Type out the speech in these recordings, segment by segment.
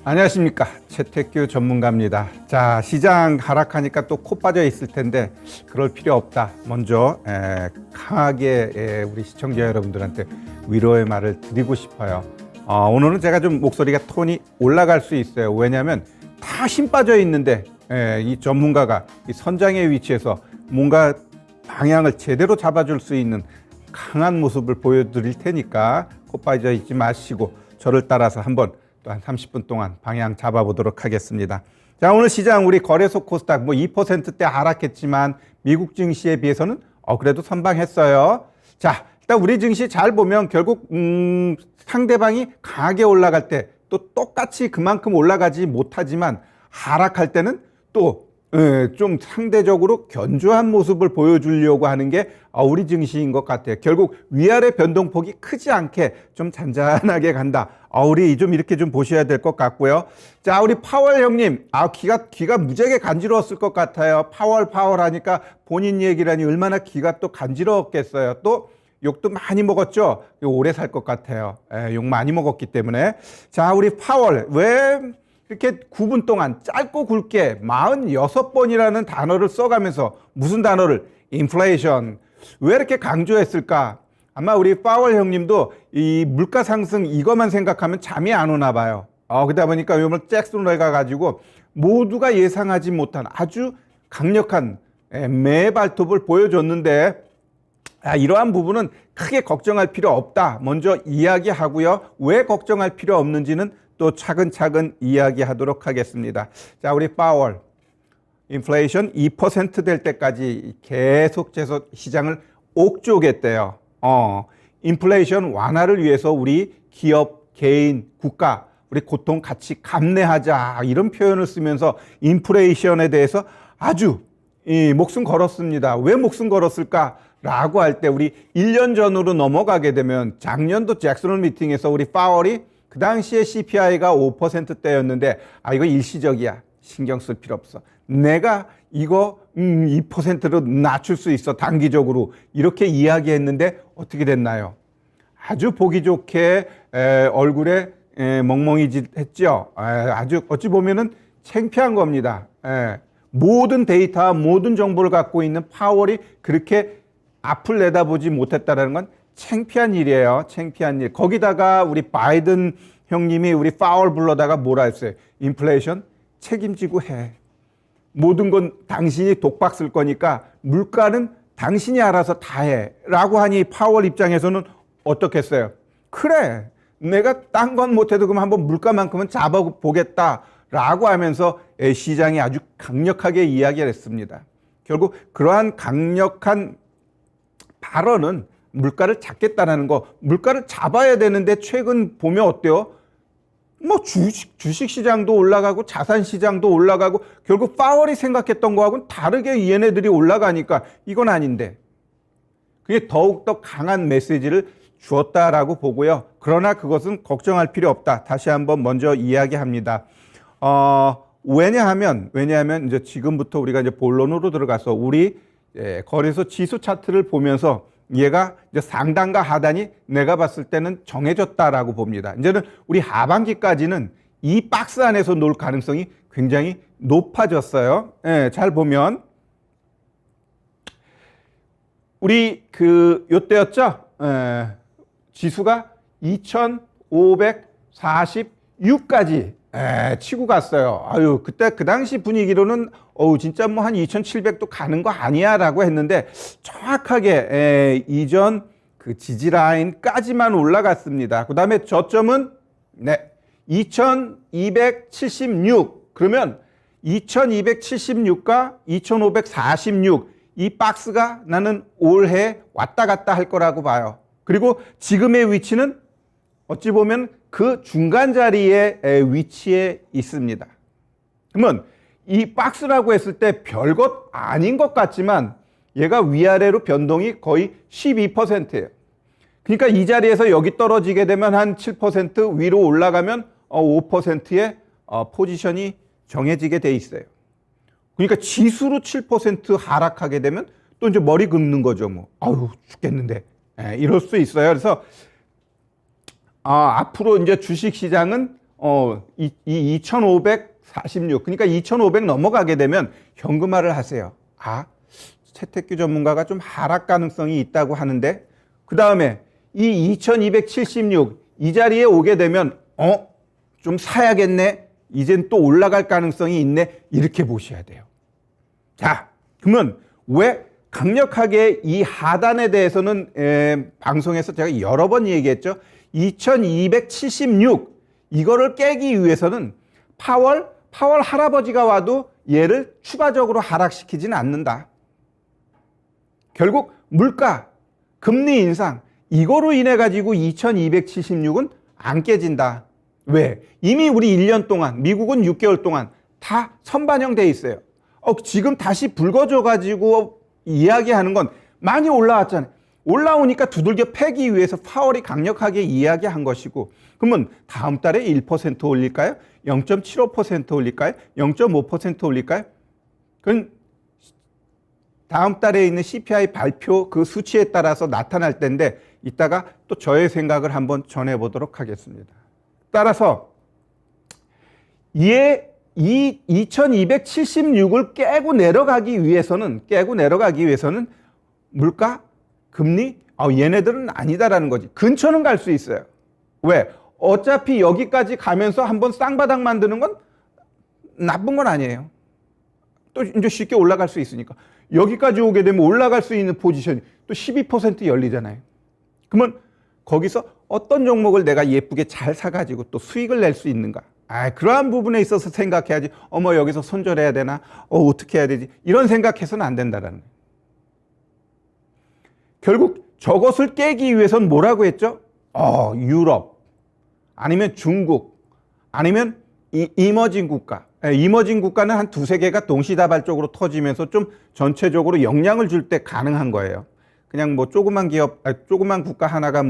안녕하십니까, 최태규 전문가입니다. 자, 시장 하락하니까 또 코 빠져 있을 텐데 그럴 필요 없다. 먼저 강하게 우리 시청자 여러분들한테 위로의 말을 드리고 싶어요. 오늘은 제가 좀 목소리가 톤이 올라갈 수 있어요. 왜냐하면 다 힘 빠져 있는데 이 전문가가 이 선장의 위치에서 뭔가 방향을 제대로 잡아줄 수 있는 강한 모습을 보여드릴 테니까 코 빠져 있지 마시고 저를 따라서 한번 또 한 30분 동안 방향 잡아보도록 하겠습니다. 자, 오늘 시장 우리 거래소 코스닥 2%대 하락했지만 미국 증시에 비해서는 그래도 선방했어요. 자, 일단 우리 증시 잘 보면 결국 상대방이 강하게 올라갈 때 또 똑같이 그만큼 올라가지 못하지만 하락할 때는 또 좀 상대적으로 견조한 모습을 보여주려고 하는 게 우리 증시인 것 같아요. 결국 위아래 변동폭이 크지 않게 좀 잔잔하게 간다. 우리 좀 이렇게 좀 보셔야 될 것 같고요. 자, 우리 파월 형님, 귀가 무지하게 간지러웠을 것 같아요. 파월 하니까 본인 얘기라니 얼마나 귀가 또 간지러웠겠어요. 또 욕도 많이 먹었죠. 오래 살 것 같아요. 욕 많이 먹었기 때문에. 자, 우리 파월 왜 이렇게 9분 동안 짧고 굵게 46번이라는 단어를 써가면서 무슨 단어를? 인플레이션. 왜 이렇게 강조했을까? 아마 우리 파월 형님도 이 물가 상승 이것만 생각하면 잠이 안 오나 봐요. 그러다 보니까 요번 잭슨홀에 가가지고 모두가 예상하지 못한 아주 강력한 매 발톱을 보여줬는데 이러한 부분은 크게 걱정할 필요 없다. 먼저 이야기하고요. 왜 걱정할 필요 없는지는 또 차근차근 이야기하도록 하겠습니다. 자, 우리 파월 인플레이션 2% 될 때까지 계속해서 시장을 옥죄겠대요. 인플레이션 완화를 위해서 우리 기업, 개인, 국가 우리 고통 같이 감내하자 이런 표현을 쓰면서 인플레이션에 대해서 아주 목숨 걸었습니다. 왜 목숨 걸었을까? 라고 할 때 우리 1년 전으로 넘어가게 되면 작년도 잭슨홀 미팅에서 우리 파월이 그 당시에 CPI가 5%대였는데 이거 일시적이야. 신경 쓸 필요 없어. 내가 이거 2%로 낮출 수 있어. 단기적으로. 이렇게 이야기했는데 어떻게 됐나요? 아주 보기 좋게 얼굴에 멍멍이 짓 했죠. 아주 어찌 보면은 창피한 겁니다. 모든 데이터와 모든 정보를 갖고 있는 파월이 그렇게 앞을 내다보지 못했다는 건 창피한 일이에요. 창피한 일. 거기다가 우리 바이든 형님이 우리 파월 불러다가 뭐라 했어요? 인플레이션 책임지고 해. 모든 건 당신이 독박 쓸 거니까 물가는 당신이 알아서 다 해. 라고 하니 파월 입장에서는 어떻겠어요? 그래. 내가 딴 건 못해도 그럼 한번 물가만큼은 잡아보겠다. 라고 하면서 시장이 아주 강력하게 이야기를 했습니다. 결국 그러한 강력한 발언은 물가를 잡겠다는 거, 물가를 잡아야 되는데 최근 보면 어때요? 주식 시장도 올라가고 자산 시장도 올라가고 결국 파월이 생각했던 거하고는 다르게 얘네들이 올라가니까 이건 아닌데 그게 더욱더 강한 메시지를 주었다라고 보고요. 그러나 그것은 걱정할 필요 없다. 다시 한번 먼저 이야기합니다. 왜냐하면 이제 지금부터 우리가 이제 본론으로 들어가서 우리 거래소 지수 차트를 보면서 얘가 이제 상단과 하단이 내가 봤을 때는 정해졌다라고 봅니다. 이제는 우리 하반기까지는 이 박스 안에서 놀 가능성이 굉장히 높아졌어요. 잘 보면 우리 요때였죠. 지수가 2546까지 치고 갔어요. 그때 그 당시 분위기로는 진짜 한 2700도 가는 거 아니야 라고 했는데 정확하게 이전 그 지지라인까지만 올라갔습니다. 그 다음에 저점은 2276. 그러면 2276과 2546 이 박스가 나는 올해 왔다 갔다 할 거라고 봐요. 그리고 지금의 위치는 어찌 보면 그 중간 자리에 위치해 있습니다. 그러면 이 박스라고 했을 때 별것 아닌 것 같지만 얘가 위아래로 변동이 거의 12%예요. 그러니까 이 자리에서 여기 떨어지게 되면 한 7% 위로 올라가면 5%의 포지션이 정해지게 돼 있어요. 그러니까 지수로 7% 하락하게 되면 또 이제 머리 긁는 거죠. 죽겠는데. 이럴 수 있어요. 그래서 앞으로 이제 주식 시장은 이 2,546, 그러니까 2,500 넘어가게 되면 현금화를 하세요. 아, 채택규 전문가가 좀 하락 가능성이 있다고 하는데, 그 다음에 이 2,276, 이 자리에 오게 되면, 좀 사야겠네? 이젠 또 올라갈 가능성이 있네? 이렇게 보셔야 돼요. 자, 그러면 왜 강력하게 이 하단에 대해서는 방송에서 제가 여러 번 얘기했죠. 2276 이거를 깨기 위해서는 파월 할아버지가 와도 얘를 추가적으로 하락시키지는 않는다. 결국 물가, 금리 인상 이거로 인해 가지고 2276은 안 깨진다. 왜? 이미 우리 1년 동안, 미국은 6개월 동안 다 선반영돼 있어요. 지금 다시 불거져 가지고 이야기하는 건 많이 올라왔잖아요. 올라오니까 두들겨 패기 위해서 파월이 강력하게 이야기한 것이고, 그러면 다음 달에 1% 올릴까요? 0.75% 올릴까요? 0.5% 올릴까요? 그건 다음 달에 있는 CPI 발표 그 수치에 따라서 나타날 텐데, 이따가 또 저의 생각을 한번 전해보도록 하겠습니다. 따라서 이 2276을 깨고 내려가기 위해서는 물가, 금리, 얘네들은 아니다라는 거지. 근처는 갈 수 있어요. 왜? 어차피 여기까지 가면서 한번 쌍바닥 만드는 건 나쁜 건 아니에요. 또 이제 쉽게 올라갈 수 있으니까. 여기까지 오게 되면 올라갈 수 있는 포지션이 또 12% 열리잖아요. 그러면 거기서 어떤 종목을 내가 예쁘게 잘 사가지고 또 수익을 낼 수 있는가? 그러한 부분에 있어서 생각해야지. 여기서 손절해야 되나? 어떻게 해야 되지? 이런 생각해서는 안 된다라는 거예요. 결국 저것을 깨기 위해서는 뭐라고 했죠? 유럽, 아니면 중국, 아니면 이머징 국가. 이머징 국가는 한 두세 개가 동시다발적으로 터지면서 좀 전체적으로 영향을 줄 때 가능한 거예요. 그냥 뭐 조그만 국가 하나가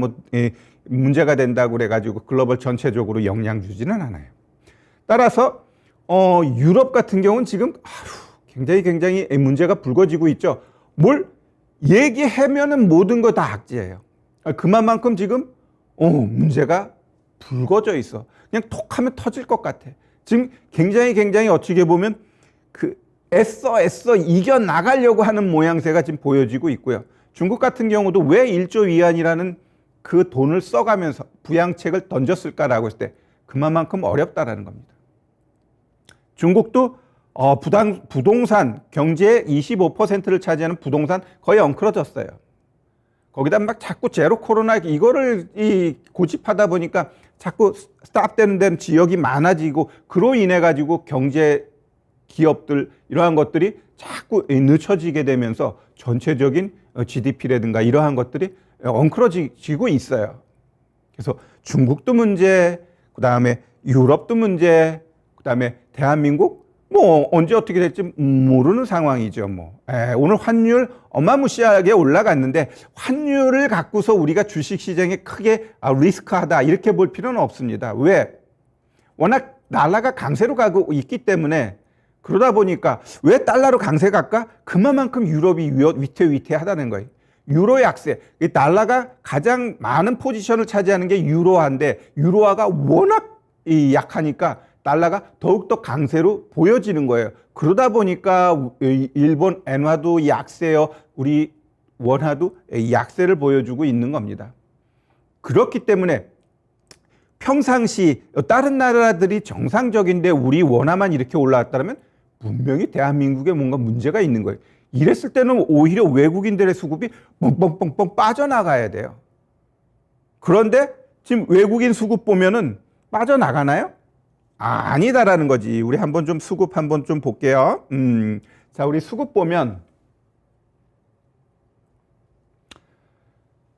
문제가 된다고 그래가지고 글로벌 전체적으로 영향 주지는 않아요. 따라서 유럽 같은 경우는 지금 굉장히 문제가 불거지고 있죠. 뭘 얘기하면은 모든 거 다 악재예요. 그만큼 지금 문제가 불거져 있어. 그냥 톡 하면 터질 것 같아. 지금 굉장히 어떻게 보면 애써 이겨 나가려고 하는 모양새가 지금 보여지고 있고요. 중국 같은 경우도 왜 1조 위안이라는 그 돈을 써가면서 부양책을 던졌을까라고 했을 때 그만큼 어렵다라는 겁니다. 중국도 부동산 경제의 25%를 차지하는 부동산 거의 엉클어졌어요. 거기다 막 자꾸 제로 코로나 이거를 고집하다 보니까 자꾸 스탑되는 데는 지역이 많아지고, 그로 인해 가지고 경제 기업들 이러한 것들이 자꾸 늦춰지게 되면서 전체적인 GDP라든가 이러한 것들이 엉클어지고 있어요. 그래서 중국도 문제, 그 다음에 유럽도 문제, 그 다음에 대한민국 언제 어떻게 될지 모르는 상황이죠. 오늘 환율 어마무시하게 올라갔는데 환율을 갖고서 우리가 주식시장에 크게 리스크하다 이렇게 볼 필요는 없습니다. 왜? 워낙 달러가 강세로 가고 있기 때문에, 그러다 보니까 왜 달러로 강세 갈까? 그만큼 유럽이 위태위태하다는 거예요. 유로 약세. 이 달러가 가장 많은 포지션을 차지하는 게 유로화인데, 유로화가 워낙 약하니까 달러가 더욱더 강세로 보여지는 거예요. 그러다 보니까 일본 엔화도 약세요. 우리 원화도 약세를 보여주고 있는 겁니다. 그렇기 때문에 평상시 다른 나라들이 정상적인데 우리 원화만 이렇게 올라왔다면 분명히 대한민국에 뭔가 문제가 있는 거예요. 이랬을 때는 오히려 외국인들의 수급이 뻥뻥뻥뻥 빠져나가야 돼요. 그런데 지금 외국인 수급 보면은 빠져나가나요? 아니다라는 거지. 우리 한번 좀 수급 한번 좀 볼게요. 자, 우리 수급 보면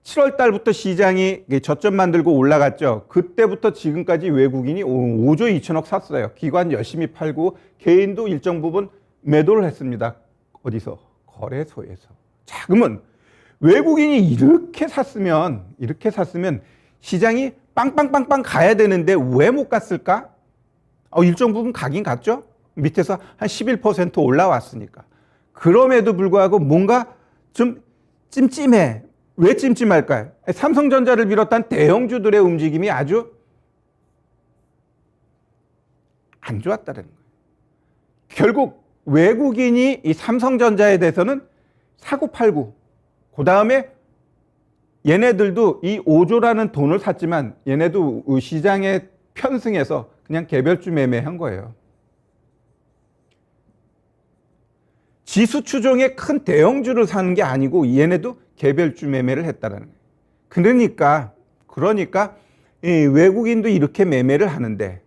7월 달부터 시장이 저점 만들고 올라갔죠. 그때부터 지금까지 외국인이 5조 2천억 샀어요. 기관 열심히 팔고 개인도 일정 부분 매도를 했습니다. 어디서? 거래소에서. 자, 그러면 외국인이 이렇게 샀으면 시장이 빵빵빵빵 가야 되는데 왜 못 갔을까? 일정 부분 가긴 갔죠. 밑에서 한 11% 올라왔으니까. 그럼에도 불구하고 뭔가 좀 찜찜해. 왜 찜찜할까요? 삼성전자를 비롯한 대형주들의 움직임이 아주 안 좋았다는 거예요. 결국 외국인이 이 삼성전자에 대해서는 사고 팔고, 그 다음에 얘네들도 이 5조라는 돈을 샀지만 얘네도 시장에 편승해서 그냥 개별주 매매한 거예요. 지수 추종의 큰 대형주를 사는 게 아니고 얘네도 개별주 매매를 했다는 거예요. 그러니까 이 외국인도 이렇게 매매를 하는데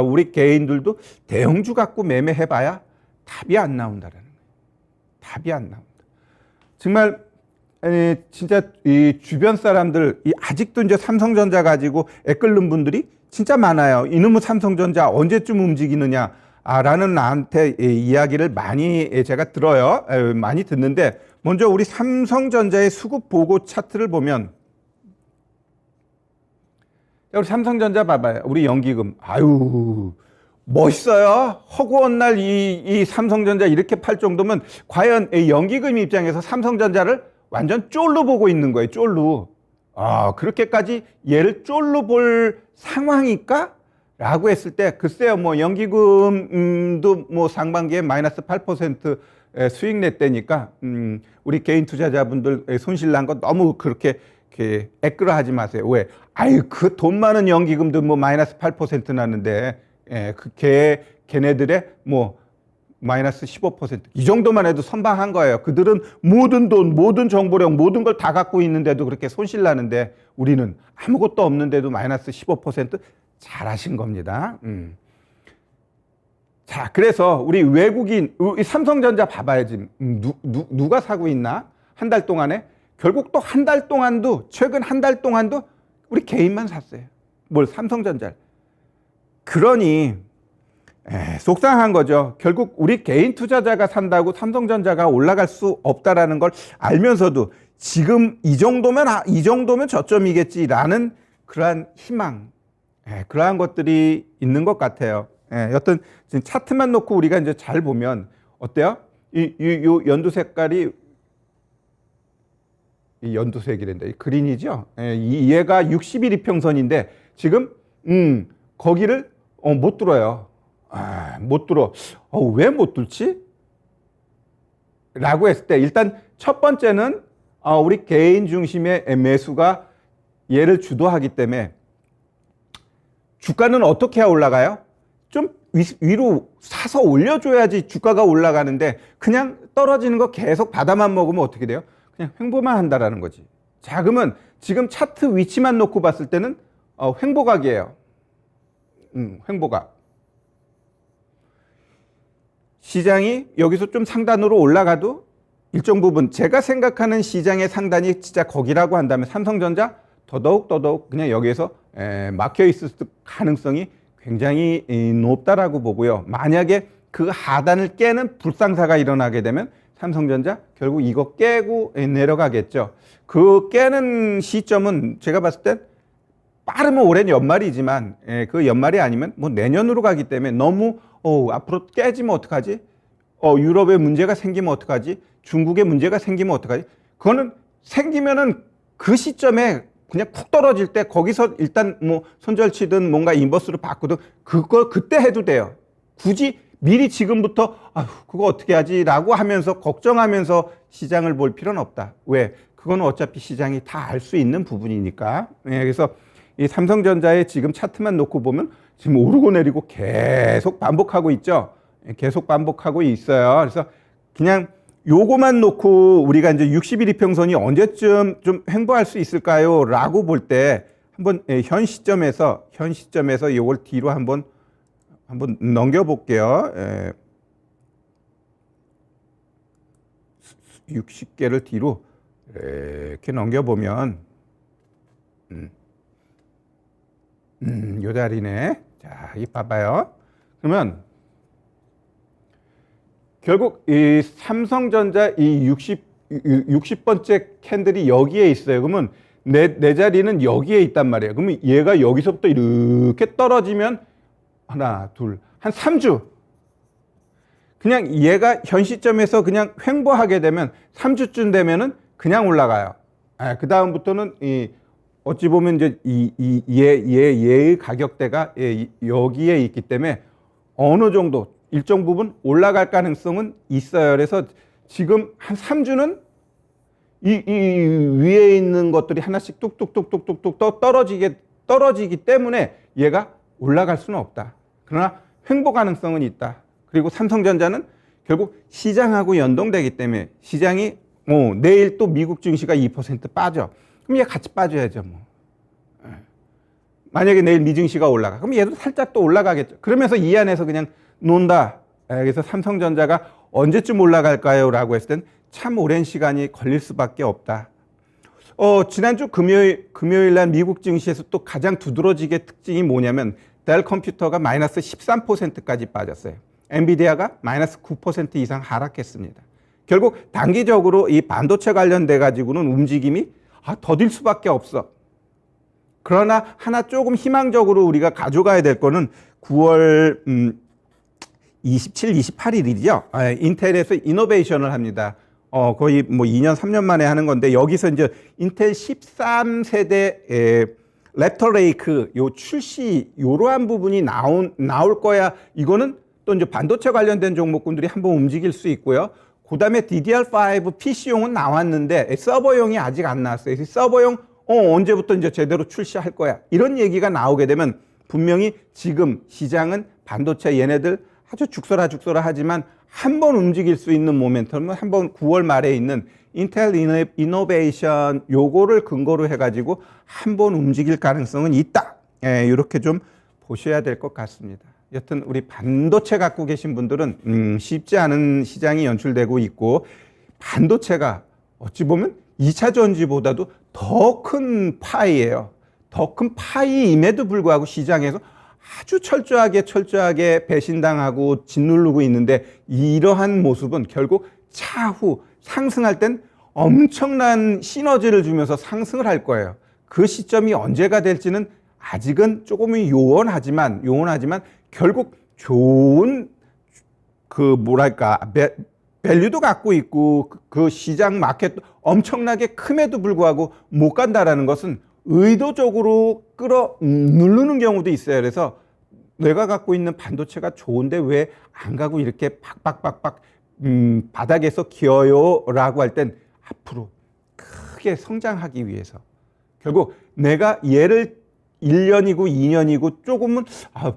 우리 개인들도 대형주 갖고 매매해봐야 답이 안 나온다는 거예요. 답이 안 나온다. 정말 진짜 이 주변 사람들 아직도 이제 삼성전자 가지고 애끓는 분들이 진짜 많아요. 이놈의 삼성전자 언제쯤 움직이느냐 라는 나한테 이야기를 많이 제가 들어요. 많이 듣는데, 먼저 우리 삼성전자의 수급 보고 차트를 보면, 우리 삼성전자 봐봐요. 우리 연기금. 아유, 멋있어요. 허구한 날 이 삼성전자 이렇게 팔 정도면 과연 연기금 입장에서 삼성전자를 완전 쫄로 보고 있는 거예요. 쫄로. 그렇게까지 얘를 쫄로 볼 상황일까? 라고 했을 때, 글쎄요, 뭐, 연기금도 뭐 상반기에 마이너스 8% 수익 냈다니까, 우리 개인 투자자분들 손실 난 거 너무 그렇게 애끌어 하지 마세요. 왜? 그 돈 많은 연기금도 뭐 마이너스 8% 났는데, 걔네들의 뭐, 마이너스 15%. 이 정도만 해도 선방한 거예요. 그들은 모든 돈, 모든 정보력, 모든 걸 다 갖고 있는데도 그렇게 손실 나는데, 우리는 아무것도 없는데도 마이너스 15%? 잘하신 겁니다. 자, 그래서 우리 외국인, 우리 삼성전자 봐봐야지. 누가 사고 있나? 한 달 동안에? 결국 또 한 달 동안도, 최근 한 달 동안도 우리 개인만 샀어요. 뭘, 삼성전자를. 그러니, 속상한 거죠. 결국 우리 개인 투자자가 산다고 삼성전자가 올라갈 수 없다라는 걸 알면서도 지금 이 정도면 저점이겠지라는 그러한 희망, 그러한 것들이 있는 것 같아요. 여튼 지금 차트만 놓고 우리가 이제 잘 보면 어때요? 요 연두 색깔이 이 연두색이란다. 이 그린이죠. 얘가 60일 이평선인데 지금 거기를 못 뚫어요. 못 뚫어. 왜 못 뚫지? 라고 했을 때 일단 첫 번째는 우리 개인 중심의 매수가 얘를 주도하기 때문에 주가는 어떻게 올라가요? 좀 위로 사서 올려줘야지 주가가 올라가는데 그냥 떨어지는 거 계속 받아만 먹으면 어떻게 돼요? 그냥 횡보만 한다라는 거지. 자, 그러면 지금 차트 위치만 놓고 봤을 때는 횡보각이에요. 횡보각. 시장이 여기서 좀 상단으로 올라가도 일정 부분 제가 생각하는 시장의 상단이 진짜 거기라고 한다면 삼성전자 더더욱 그냥 여기에서 막혀 있을 가능성이 굉장히 높다라고 보고요. 만약에 그 하단을 깨는 불상사가 일어나게 되면 삼성전자 결국 이거 깨고 내려가겠죠. 그 깨는 시점은 제가 봤을 땐 빠르면 올해는 연말이지만 그 연말이 아니면 뭐 내년으로 가기 때문에 너무 앞으로 깨지면 어떡하지? 유럽에 문제가 생기면 어떡하지? 중국에 문제가 생기면 어떡하지? 그거는 생기면은 그 시점에 그냥 쿡 떨어질 때 거기서 일단 뭐 손절치든 뭔가 인버스로 바꾸든 그거 그때 해도 돼요. 굳이 미리 지금부터 그거 어떻게 하지? 라고 하면서 걱정하면서 시장을 볼 필요는 없다. 왜? 그거는 어차피 시장이 다 알 수 있는 부분이니까. 그래서 이 삼성전자의 지금 차트만 놓고 보면 지금 오르고 내리고 계속 반복하고 있죠. 계속 반복하고 있어요. 그래서 그냥 요거만 놓고 우리가 이제 60일 이평선이 언제쯤 좀 횡보할 수 있을까요? 라고 볼 때 한번 현 시점에서 요걸 뒤로 한번 넘겨 볼게요. 60개를 뒤로 이렇게 넘겨 보면 요 자리네. 자, 이 봐봐요. 그러면 결국 이 삼성전자 이 60번째 캔들이 여기에 있어요. 그러면 내 자리는 여기에 있단 말이에요. 그러면 얘가 여기서부터 이렇게 떨어지면 하나, 둘, 한 3주. 그냥 얘가 현 시점에서 그냥 횡보하게 되면 3주쯤 되면은 그냥 올라가요. 그 다음부터는 어찌 보면 이제 얘의 가격대가 여기에 있기 때문에 어느 정도 일정 부분 올라갈 가능성은 있어요. 그래서 지금 한 3주는 이 위에 있는 것들이 하나씩 뚝뚝뚝뚝뚝뚝 떨어지기 때문에 얘가 올라갈 수는 없다. 그러나 횡보 가능성은 있다. 그리고 삼성전자는 결국 시장하고 연동되기 때문에 시장이 내일 또 미국 증시가 2% 빠져. 그럼 얘 같이 빠져야죠. 뭐. 만약에 내일 미증시가 올라가. 그럼 얘도 살짝 또 올라가겠죠. 그러면서 이 안에서 그냥 논다. 그래서 삼성전자가 언제쯤 올라갈까요? 라고 했을 땐 참 오랜 시간이 걸릴 수밖에 없다. 지난주 금요일 날 미국 증시에서 또 가장 두드러지게 특징이 뭐냐면 델 컴퓨터가 마이너스 13%까지 빠졌어요. 엔비디아가 마이너스 9% 이상 하락했습니다. 결국 단기적으로 이 반도체 관련돼 가지고는 움직임이 더딜 수밖에 없어. 그러나 하나 조금 희망적으로 우리가 가져가야 될 거는 9월 27, 28일이죠. 인텔에서 이노베이션을 합니다. 거의 뭐 2년, 3년 만에 하는 건데 여기서 이제 인텔 13세대 랩터 레이크 요 출시 요러한 부분이 나올 거야. 이거는 또 이제 반도체 관련된 종목군들이 한번 움직일 수 있고요. 그다음에 DDR5 PC용은 나왔는데 서버용이 아직 안 나왔어요. 서버용 언제부터 이제 제대로 출시할 거야. 이런 얘기가 나오게 되면 분명히 지금 시장은 반도체 얘네들 아주 죽서라 하지만 한 번 움직일 수 있는 모멘텀은 한번 9월 말에 있는 인텔 이노베이션 요거를 근거로 해가지고 한 번 움직일 가능성은 있다. 이렇게 좀 보셔야 될 것 같습니다. 여튼 우리 반도체 갖고 계신 분들은 쉽지 않은 시장이 연출되고 있고 반도체가 어찌 보면 2차 전지보다도 더 큰 파이예요. 더 큰 파이임에도 불구하고 시장에서 아주 철저하게 배신당하고 짓누르고 있는데 이러한 모습은 결국 차후 상승할 땐 엄청난 시너지를 주면서 상승을 할 거예요. 그 시점이 언제가 될지는 아직은 조금은 요원하지만 결국 좋은 밸류도 갖고 있고 그 시장 마켓도 엄청나게 큼에도 불구하고 못 간다라는 것은 의도적으로 누르는 경우도 있어요. 그래서 내가 갖고 있는 반도체가 좋은데 왜 안 가고 이렇게 박박박박 바닥에서 기어요? 라고 할 땐 앞으로 크게 성장하기 위해서 결국 내가 얘를 1년이고 2년이고 조금은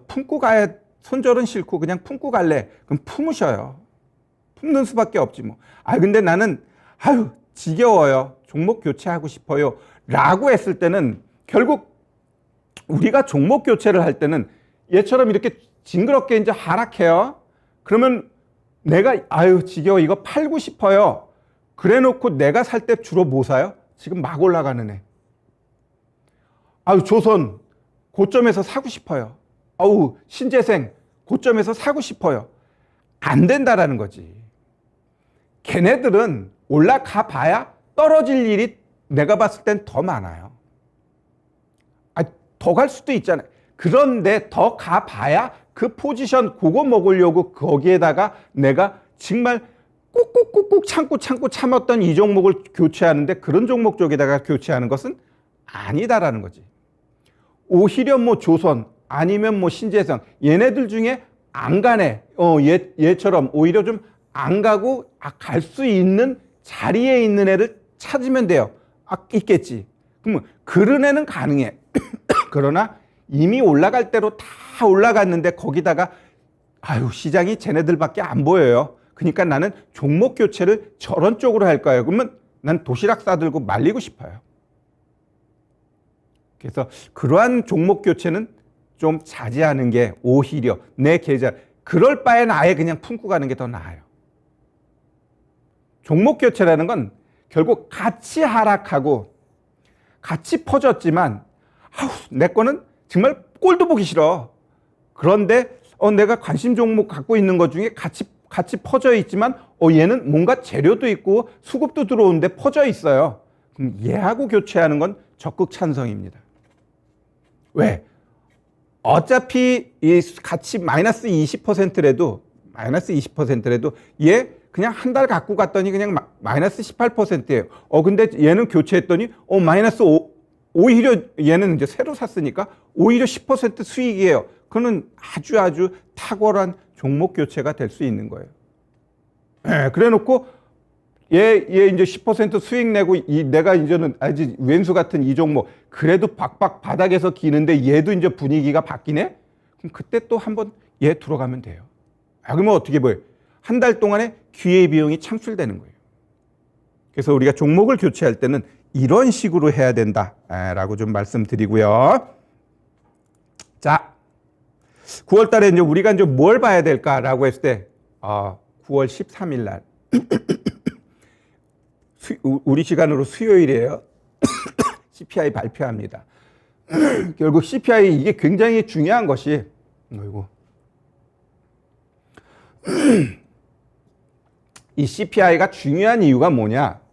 품고 가야 손절은 싫고 그냥 품고 갈래. 그럼 품으셔요. 품는 수밖에 없지 뭐. 근데 나는 지겨워요. 종목 교체하고 싶어요. 라고 했을 때는 결국 우리가 종목 교체를 할 때는 얘처럼 이렇게 징그럽게 이제 하락해요. 그러면 내가 지겨워 이거 팔고 싶어요. 그래 놓고 내가 살 때 주로 뭐 사요? 지금 막 올라가는 애. 조선 고점에서 사고 싶어요. 신재생 고점에서 사고 싶어요. 안 된다라는 거지. 걔네들은 올라가 봐야 떨어질 일이 내가 봤을 땐 더 많아요. 더 갈 수도 있잖아요. 그런데 더 가봐야 그 포지션 그거 먹으려고 거기에다가 내가 정말 꾹꾹꾹꾹 참고 참았던 이 종목을 교체하는데 그런 종목 쪽에다가 교체하는 것은 아니다라는 거지. 오히려 뭐 조선 아니면 뭐 신재생 얘네들 중에 안 가네. 얘처럼 오히려 좀 안 가고 갈 수 있는 자리에 있는 애를 찾으면 돼요. 있겠지. 그러면 그런 애는 가능해. 그러나 이미 올라갈 대로 다 올라갔는데 거기다가 시장이 쟤네들밖에 안 보여요. 그러니까 나는 종목 교체를 저런 쪽으로 할 거예요. 그러면 난 도시락 싸들고 말리고 싶어요. 그래서 그러한 종목 교체는 좀 자제하는 게 오히려 내 계좌 그럴 바엔 아예 그냥 품고 가는 게 더 나아요. 종목 교체라는 건 결국 같이 하락하고 같이 퍼졌지만 내 거는 정말 꼴도 보기 싫어. 그런데 내가 관심 종목 갖고 있는 것 중에 같이 퍼져 있지만 얘는 뭔가 재료도 있고 수급도 들어오는데 퍼져 있어요. 그럼 얘하고 교체하는 건 적극 찬성입니다. 왜? 어차피 이 같이 마이너스 20%라도 얘 그냥 한 달 갖고 갔더니 그냥 마이너스 18%예요. 근데 얘는 교체했더니 마이너스 오히려 얘는 이제 새로 샀으니까 오히려 10% 수익이에요. 그거는 아주 탁월한 종목 교체가 될 수 있는 거예요. 그래 놓고 얘 이제 10% 수익 내고 내가 이제는 아직 왼수 같은 이 종목 그래도 박박 바닥에서 기는데 얘도 이제 분위기가 바뀌네? 그럼 그때 또 한번 얘 들어가면 돼요. 그러면 어떻게 보여요? 한 달 동안에 기회 비용이 창출되는 거예요. 그래서 우리가 종목을 교체할 때는 이런 식으로 해야 된다라고 좀 말씀드리고요. 자, 9월 달에 이제 우리가 이제 뭘 봐야 될까라고 했을 때 9월 13일 날 우리 시간으로 수요일이에요. CPI 발표합니다. 결국 CPI 이게 굉장히 중요한 것이 이 CPI가 중요한 이유가 뭐냐?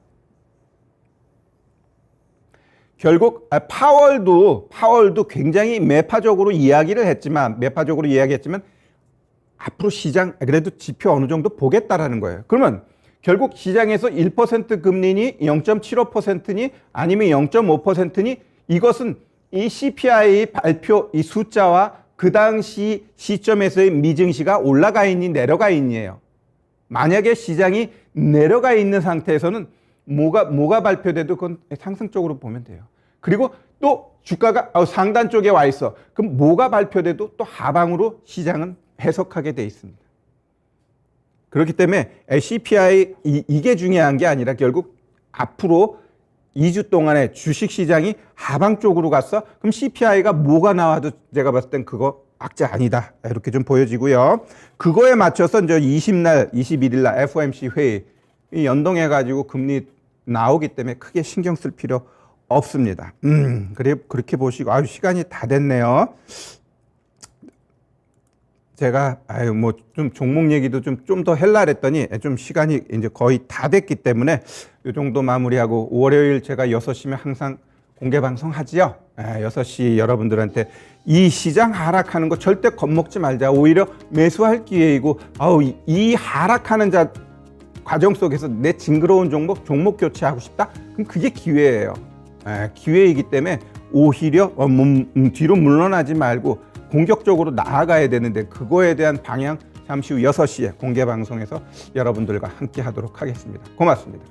결국 파월도 굉장히 매파적으로 이야기했지만 앞으로 시장 그래도 지표 어느 정도 보겠다라는 거예요. 그러면 결국 시장에서 1% 금리니 0.75%니 아니면 0.5%니 이것은 이 CPI 발표 이 숫자와 그 당시 시점에서의 미증시가 올라가 있니 내려가 있니예요. 만약에 시장이 내려가 있는 상태에서는 뭐가 발표돼도 그건 상승적으로 보면 돼요. 그리고 또 주가가 상단 쪽에 와 있어. 그럼 뭐가 발표돼도 또 하방으로 시장은 해석하게 돼 있습니다. 그렇기 때문에 CPI 이게 중요한 게 아니라 결국 앞으로 2주 동안에 주식시장이 하방 쪽으로 갔어? 그럼 CPI가 뭐가 나와도 제가 봤을 땐 그거 악재 아니다. 이렇게 좀 보여지고요. 그거에 맞춰서 이제 21일 날 FOMC 회의 연동해가지고 금리 나오기 때문에 크게 신경 쓸 필요 없습니다. 그렇게 보시고, 시간이 다 됐네요. 제가, 뭐, 좀 종목 얘기도 좀 더 헬라 했더니 좀 시간이 이제 거의 다 됐기 때문에 이 정도 마무리하고 월요일 제가 6시면 항상 공개 방송 하지요. 6시 여러분들한테 이 시장 하락하는 거 절대 겁먹지 말자. 오히려 매수할 기회이고, 이 하락하는 과정 속에서 내 징그러운 종목 교체하고 싶다? 그럼 그게 기회예요. 기회이기 때문에 오히려 뒤로 물러나지 말고 공격적으로 나아가야 되는데 그거에 대한 방향 잠시 후 6시에 공개 방송에서 여러분들과 함께 하도록 하겠습니다. 고맙습니다.